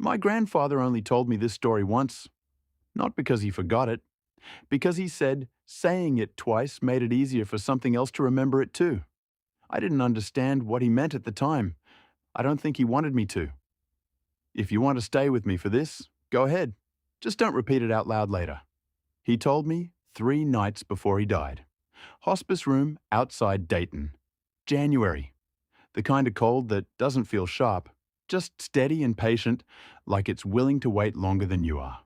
My grandfather only told me this story once, not because he forgot it, because he said saying it twice made it easier for something else to remember it too. I didn't understand what he meant at the time. I don't think he wanted me to. If you want to stay with me for this, go ahead. Just don't repeat it out loud later. He told me 3 nights before he died. Hospice room outside Dayton. January. The kind of cold that doesn't feel sharp, just steady and patient, like it's willing to wait longer than you are.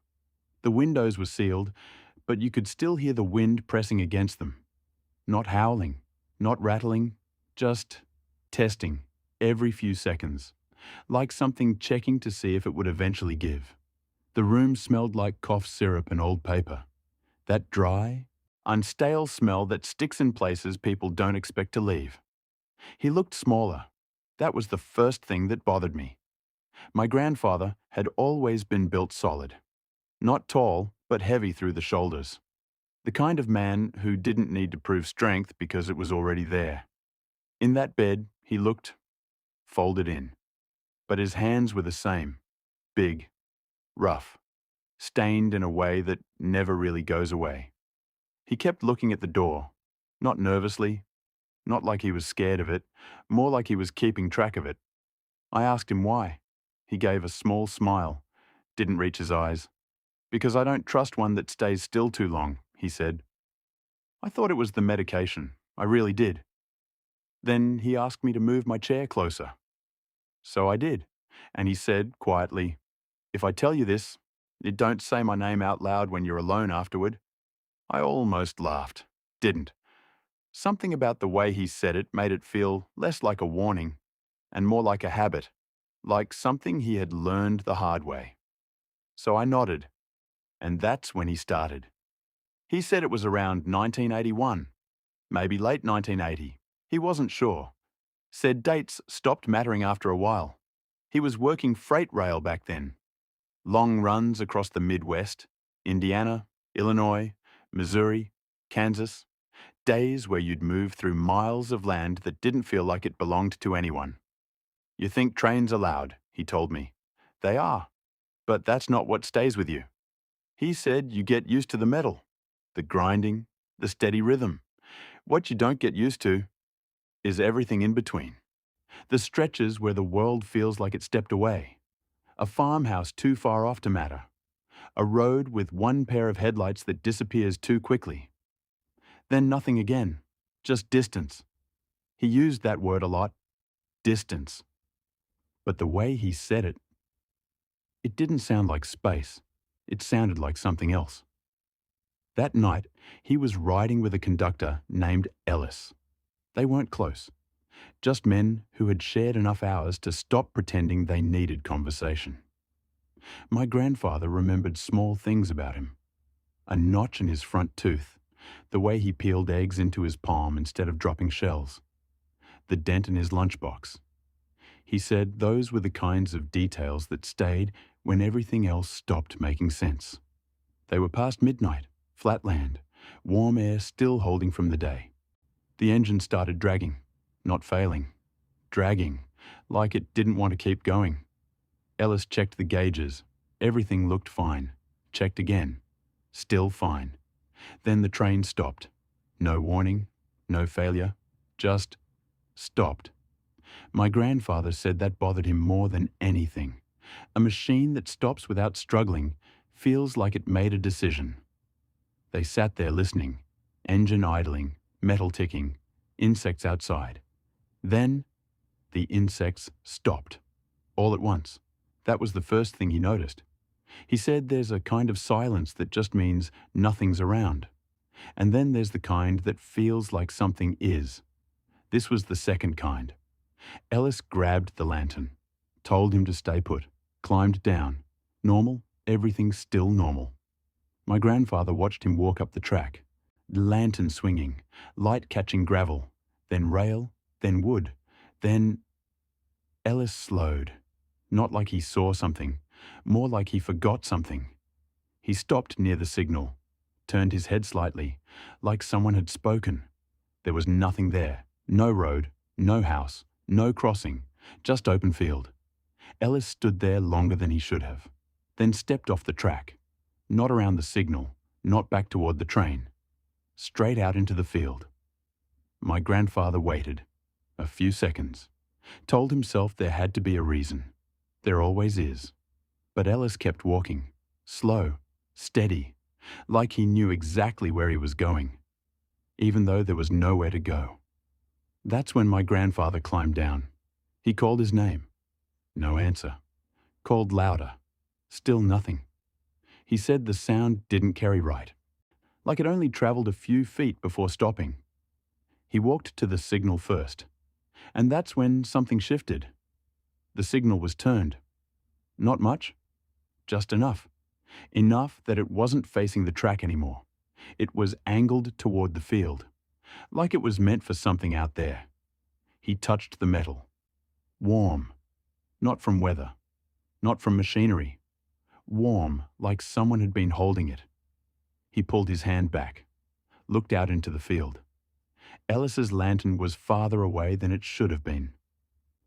The windows were sealed, but you could still hear the wind pressing against them. Not howling, not rattling, just testing every few seconds, like something checking to see if it would eventually give. The room smelled like cough syrup and old paper. That dry, unstale smell that sticks in places people don't expect to leave. He looked smaller. That was the first thing that bothered me. My grandfather had always been built solid. Not tall, but heavy through the shoulders. The kind of man who didn't need to prove strength because it was already there. In that bed, he looked folded in. But his hands were the same. Big, rough, stained in a way that never really goes away. He kept looking at the door, not nervously, not like he was scared of it, more like he was keeping track of it. I asked him why. He gave a small smile, didn't reach his eyes. Because I don't trust one that stays still too long, he said. I thought it was the medication. I really did. Then he asked me to move my chair closer. So I did, and he said quietly, "If I tell you this, you don't say my name out loud when you're alone afterward." I almost laughed. Didn't. Something about the way he said it made it feel less like a warning and more like a habit, like something he had learned the hard way. So I nodded, and that's when he started. He said it was around 1981, maybe late 1980. He wasn't sure. Said dates stopped mattering after a while. He was working freight rail back then. Long runs across the Midwest, Indiana, Illinois, Missouri, Kansas. Days where you'd move through miles of land that didn't feel like it belonged to anyone. You think trains are loud, he told me. They are, but that's not what stays with you. He said you get used to the metal, the grinding, the steady rhythm. What you don't get used to is everything in between. The stretches where the world feels like it stepped away. A farmhouse too far off to matter. A road with one pair of headlights that disappears too quickly. Then nothing again, just distance. He used that word a lot, distance. But the way he said it, it didn't sound like space. It sounded like something else. That night, he was riding with a conductor named Ellis. They weren't close, just men who had shared enough hours to stop pretending they needed conversation. My grandfather remembered small things about him. A notch in his front tooth, the way he peeled eggs into his palm instead of dropping shells, the dent in his lunchbox. He said those were the kinds of details that stayed when everything else stopped making sense. They were past midnight, flat land, warm air still holding from the day. The engine started dragging, not failing, dragging, like it didn't want to keep going. Ellis checked the gauges. Everything looked fine. Checked again. Still fine. Then the train stopped. No warning, no failure, just stopped. My grandfather said that bothered him more than anything. A machine that stops without struggling feels like it made a decision. They sat there listening, engine idling, metal ticking, insects outside. Then the insects stopped, all at once. That was the first thing he noticed. He said there's a kind of silence that just means nothing's around. And then there's the kind that feels like something is. This was the second kind. Ellis grabbed the lantern, told him to stay put, climbed down. Normal, everything still normal. My grandfather watched him walk up the track, the lantern swinging, light catching gravel, then rail, then wood, then... Ellis slowed, not like he saw something, more like he forgot something. He stopped near the signal, turned his head slightly, like someone had spoken. There was nothing there, no road, no house, no crossing, just open field. Ellis stood there longer than he should have, then stepped off the track, not around the signal, not back toward the train, straight out into the field. My grandfather waited a few seconds, told himself there had to be a reason. There always is. But Ellis kept walking, slow, steady, like he knew exactly where he was going, even though there was nowhere to go. That's when my grandfather climbed down. He called his name. No answer. Called louder. Still nothing. He said the sound didn't carry right, like it only traveled a few feet before stopping. He walked to the signal first, and that's when something shifted. The signal was turned. Not much, just enough. Enough that it wasn't facing the track anymore. It was angled toward the field, like it was meant for something out there. He touched the metal. Warm. Not from weather. Not from machinery. Warm, like someone had been holding it. He pulled his hand back, looked out into the field. Ellis's lantern was farther away than it should have been.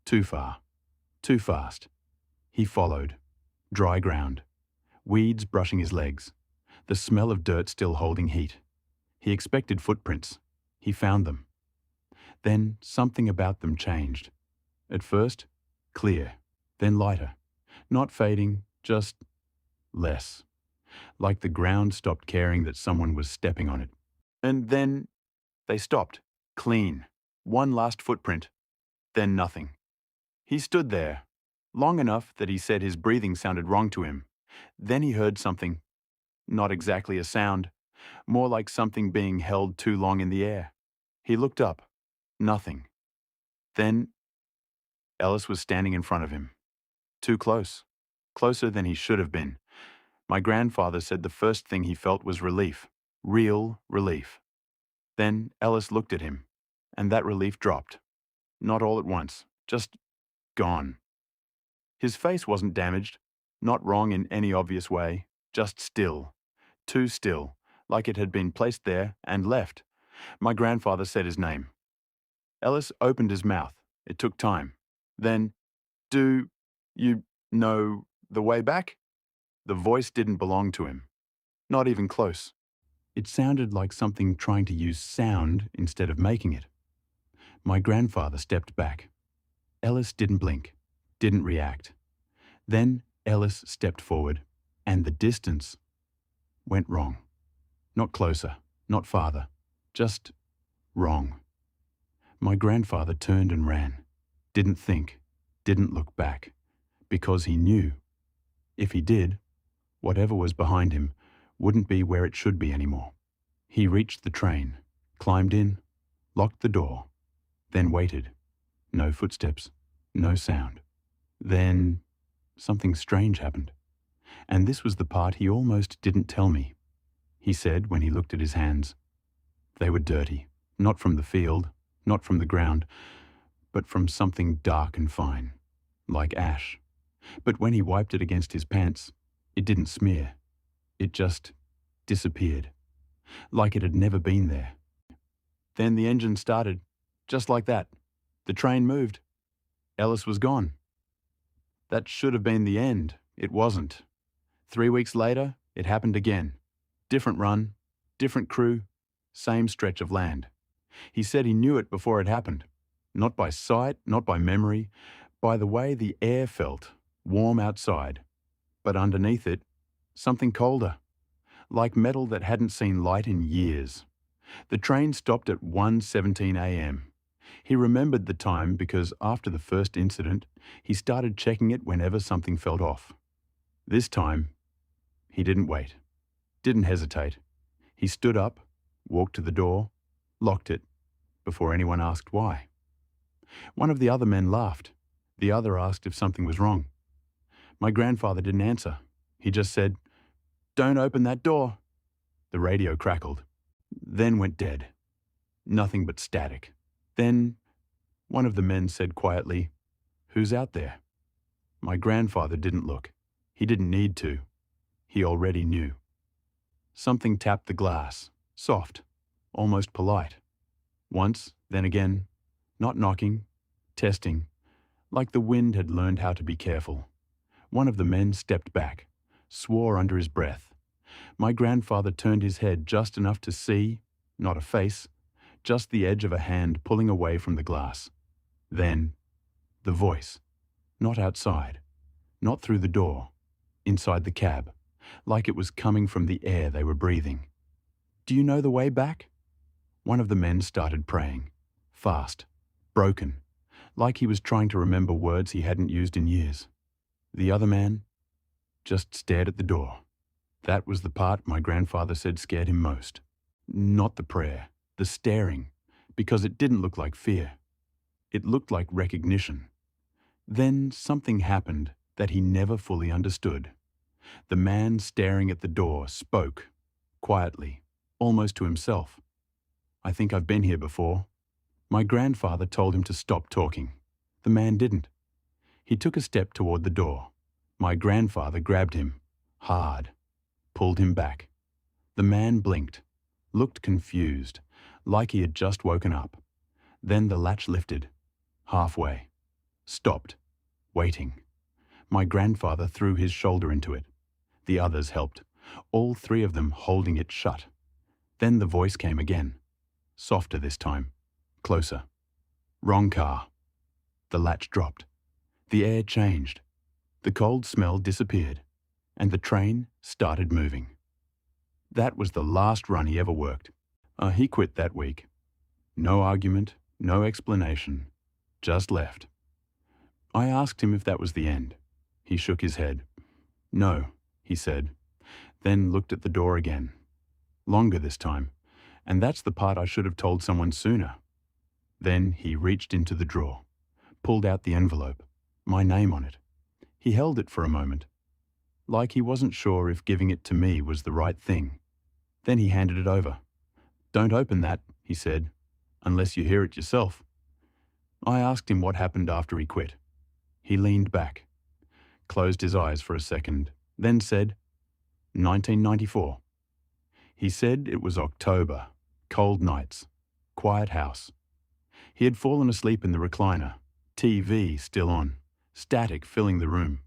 Too far. Too fast. He followed. Dry ground. Weeds brushing his legs. The smell of dirt still holding heat. He expected footprints. He found them. Then something about them changed. At first, clear. Then lighter. Not fading, just less. Like the ground stopped caring that someone was stepping on it. And then they stopped. Clean. One last footprint. Then nothing. He stood there, long enough that he said his breathing sounded wrong to him. Then he heard something. Not exactly a sound, more like something being held too long in the air. He looked up. Nothing. Then Ellis was standing in front of him. Too close. Closer than he should have been. My grandfather said the first thing he felt was relief. Real relief. Then Ellis looked at him, and that relief dropped. Not all at once, just gone. His face wasn't damaged, not wrong in any obvious way, just still. Too still, like it had been placed there and left. My grandfather said his name. Ellis opened his mouth. It took time. Then, "Do you know the way back?" The voice didn't belong to him. Not even close. It sounded like something trying to use sound instead of making it. My grandfather stepped back. Ellis didn't blink, didn't react. Then Ellis stepped forward, and the distance went wrong. Not closer, not farther, just wrong. My grandfather turned and ran. Didn't think, didn't look back, because he knew. If he did, whatever was behind him wouldn't be where it should be anymore. He reached the train, climbed in, locked the door, then waited. No footsteps, no sound. Then something strange happened. And this was the part he almost didn't tell me. He said when he looked at his hands. They were dirty, not from the field, not from the ground, but from something dark and fine, like ash. But when he wiped it against his pants, it didn't smear. It just disappeared, like it had never been there. Then the engine started, just like that. The train moved. Ellis was gone. That should have been the end. It wasn't. 3 weeks later, it happened again. Different run, different crew, same stretch of land. He said he knew it before it happened. Not by sight, not by memory, by the way the air felt, warm outside. But underneath it, something colder, like metal that hadn't seen light in years. The train stopped at 1:17 a.m. He remembered the time because after the first incident, he started checking it whenever something felt off. This time, he didn't wait, didn't hesitate. He stood up, walked to the door, locked it, before anyone asked why. One of the other men laughed. The other asked if something was wrong. My grandfather didn't answer. He just said, "Don't open that door." The radio crackled, then went dead. Nothing but static. Then one of the men said quietly, "Who's out there?" My grandfather didn't look. He didn't need to. He already knew. Something tapped the glass, soft, almost polite. Once, then again, not knocking, testing, like the wind had learned how to be careful. One of the men stepped back, swore under his breath. My grandfather turned his head just enough to see, not a face, just the edge of a hand pulling away from the glass. Then, the voice, not outside, not through the door, inside the cab, like it was coming from the air they were breathing. "Do you know the way back?" One of the men started praying, fast, broken, like he was trying to remember words he hadn't used in years. The other man just stared at the door. That was the part my grandfather said scared him most. Not the prayer, the staring, because it didn't look like fear. It looked like recognition. Then something happened that he never fully understood. The man staring at the door spoke, quietly, almost to himself. "I think I've been here before." My grandfather told him to stop talking. The man didn't. He took a step toward the door. My grandfather grabbed him, hard, pulled him back. The man blinked, looked confused, like he had just woken up. Then the latch lifted, halfway, stopped, waiting. My grandfather threw his shoulder into it. The others helped, all three of them holding it shut. Then the voice came again, softer this time, closer. "Wrong car." The latch dropped. The air changed. The cold smell disappeared, and the train started moving. That was the last run he ever worked. He quit that week. No argument, no explanation, just left. I asked him if that was the end. He shook his head. "No," he said, then looked at the door again. Longer this time, and that's the part I should have told someone sooner. Then he reached into the drawer, pulled out the envelope, my name on it. He held it for a moment, like he wasn't sure if giving it to me was the right thing. Then he handed it over. "Don't open that," he said, "unless you hear it yourself." I asked him what happened after he quit. He leaned back, closed his eyes for a second, then said, 1994. He said it was October, cold nights, quiet house. He had fallen asleep in the recliner, TV still on, static filling the room.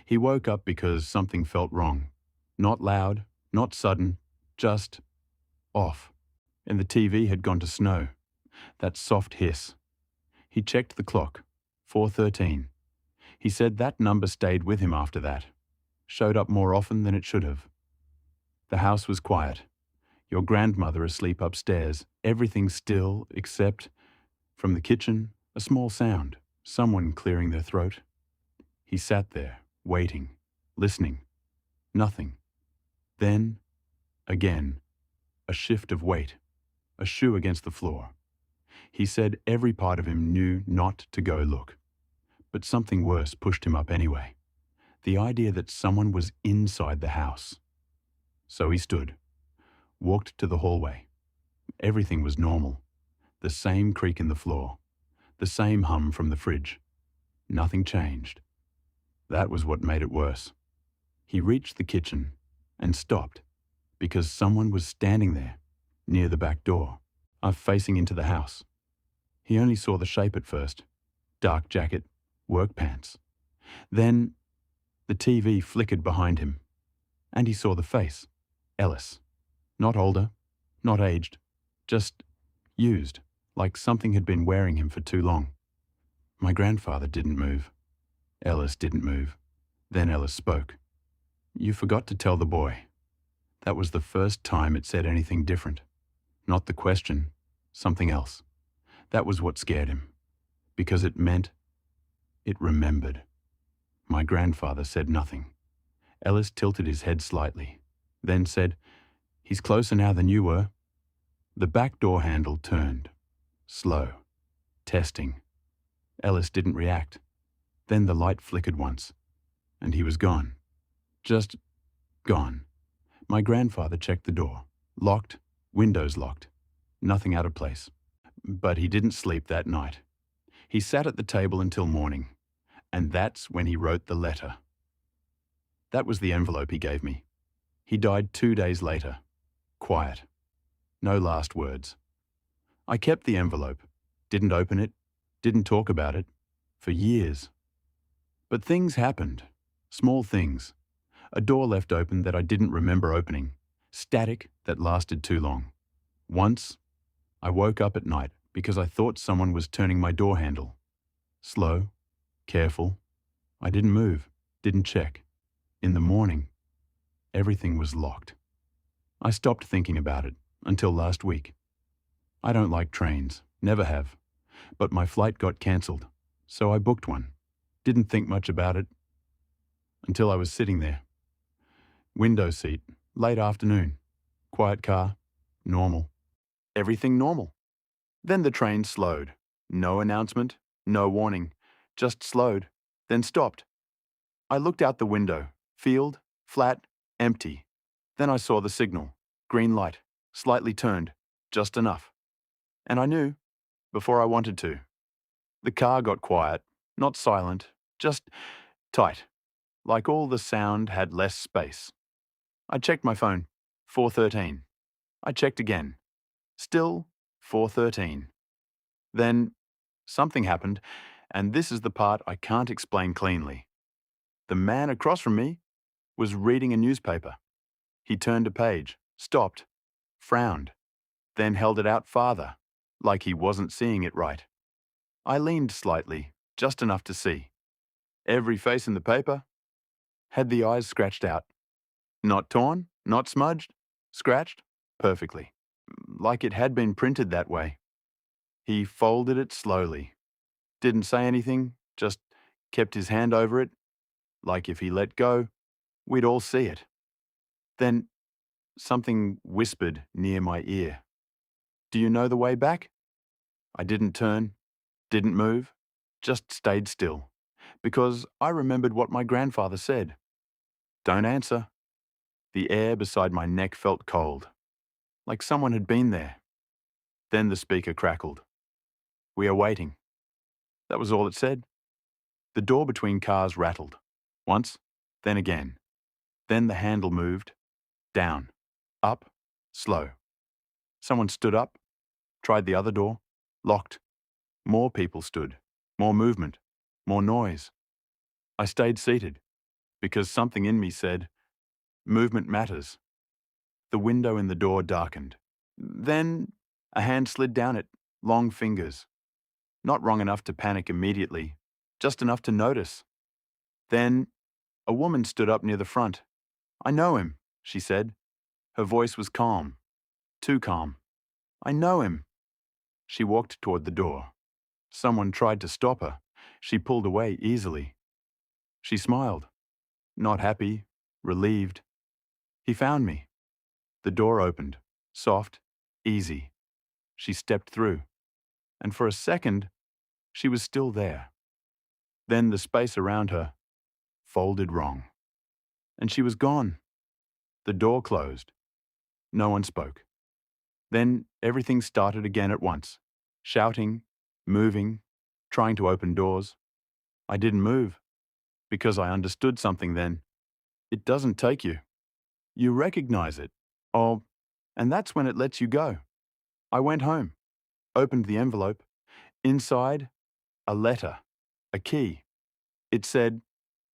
He woke up because something felt wrong. Not loud, not sudden, just off. And the TV had gone to snow. That soft hiss. He checked the clock, 4:13. He said that number stayed with him after that. Showed up more often than it should have. The house was quiet. Your grandmother asleep upstairs, everything still except, from the kitchen, a small sound, someone clearing their throat. He sat there, waiting, listening. Nothing. Then, again, a shift of weight, a shoe against the floor. He said every part of him knew not to go look. But something worse pushed him up anyway. The idea that someone was inside the house. So he stood, walked to the hallway. Everything was normal. The same creak in the floor, the same hum from the fridge. Nothing changed. That was what made it worse. He reached the kitchen and stopped because someone was standing there, near the back door, facing into the house. He only saw the shape at first. Dark jacket, work pants. Then the TV flickered behind him, and he saw the face. Ellis. Not older, not aged, just used, like something had been wearing him for too long. My grandfather didn't move. Ellis didn't move. Then Ellis spoke. "You forgot to tell the boy." That was the first time it said anything different. Not the question, something else. That was what scared him, because it meant it remembered. My grandfather said nothing. Ellis tilted his head slightly, then said, "He's closer now than you were." The back door handle turned, slow, testing. Ellis didn't react. Then the light flickered once, and he was gone. Just gone. My grandfather checked the door. Locked, windows locked. Nothing out of place. But he didn't sleep that night. He sat at the table until morning, and that's when he wrote the letter. That was the envelope he gave me. He died 2 days later. Quiet. No last words. I kept the envelope, didn't open it, didn't talk about it, for years. But things happened. Small things. A door left open that I didn't remember opening. Static that lasted too long. Once, I woke up at night because I thought someone was turning my door handle. Slow, careful. I didn't move, didn't check. In the morning, everything was locked. I stopped thinking about it until last week. I don't like trains, never have. But my flight got cancelled, so I booked one. Didn't think much about it until I was sitting there. Window seat, late afternoon. Quiet car, normal. Everything normal. Then the train slowed. No announcement, no warning. Just slowed, then stopped. I looked out the window. Field, flat, empty. Then I saw the signal. Green light, slightly turned, just enough. And I knew, before I wanted to. The car got quiet, not silent, just tight, like all the sound had less space. I checked my phone, 4:13. I checked again. Still 4:13. Then something happened, and this is the part I can't explain cleanly. The man across from me was reading a newspaper. He turned a page, stopped, frowned, then held it out farther, like he wasn't seeing it right. I leaned slightly, just enough to see. Every face in the paper had the eyes scratched out. Not torn, not smudged, scratched, perfectly. Like it had been printed that way. He folded it slowly. Didn't say anything, just kept his hand over it, like if he let go, we'd all see it. Then something whispered near my ear. "Do you know the way back?" I didn't turn, didn't move, just stayed still, because I remembered what my grandfather said. Don't answer. The air beside my neck felt cold, like someone had been there. Then the speaker crackled. "We are waiting." That was all it said. The door between cars rattled. Once, then again. Then the handle moved. Down. Up. Slow. Someone stood up. Tried the other door. Locked. More people stood. More movement. More noise. I stayed seated, because something in me said, movement matters. The window in the door darkened. Then a hand slid down it, long fingers. Not wrong enough to panic immediately, just enough to notice. Then a woman stood up near the front. "I know him," she said. Her voice was calm. Too calm. "I know him." She walked toward the door. Someone tried to stop her. She pulled away easily. She smiled. Not happy, relieved. He found me. The door opened. Soft, easy. She stepped through. And for a second, she was still there. Then the space around her folded wrong. And she was gone. The door closed. No one spoke. Then everything started again at once. Shouting, moving, trying to open doors. I didn't move, because I understood something then. It doesn't take you. You recognize it. Oh, and that's when it lets you go. I went home, opened the envelope. Inside, a letter, a key. It said,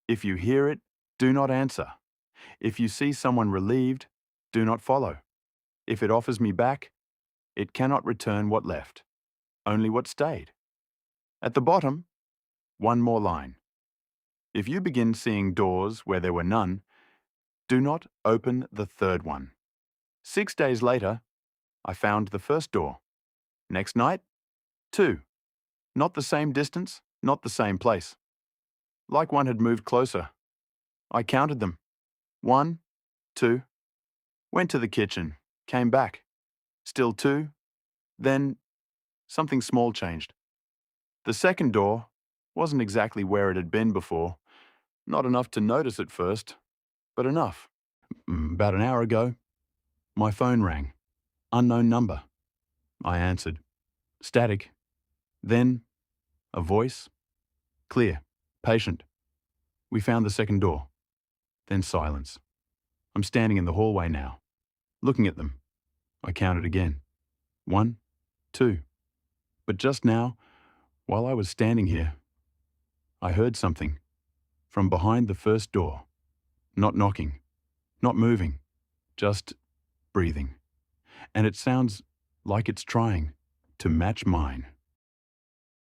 "If you hear it, do not answer. If you see someone relieved, do not follow. If it offers me back, it cannot return what left, only what stayed." At the bottom, one more line. If you begin seeing doors where there were none, do not open the third one. 6 days later, I found the first door. Next night, 2. Not the same distance, not the same place. Like one had moved closer. I counted them. 1, 2. Went to the kitchen, came back. Still 2. Then something small changed. The second door wasn't exactly where it had been before. Not enough to notice at first, but enough. About an hour ago, my phone rang. Unknown number. I answered. Static. Then, a voice. Clear. Patient. We found the second door. Then silence. I'm standing in the hallway now, looking at them. I counted again. 1, 2. But just now, while I was standing here, I heard something from behind the first door. Not knocking, not moving, just breathing. And it sounds like it's trying to match mine.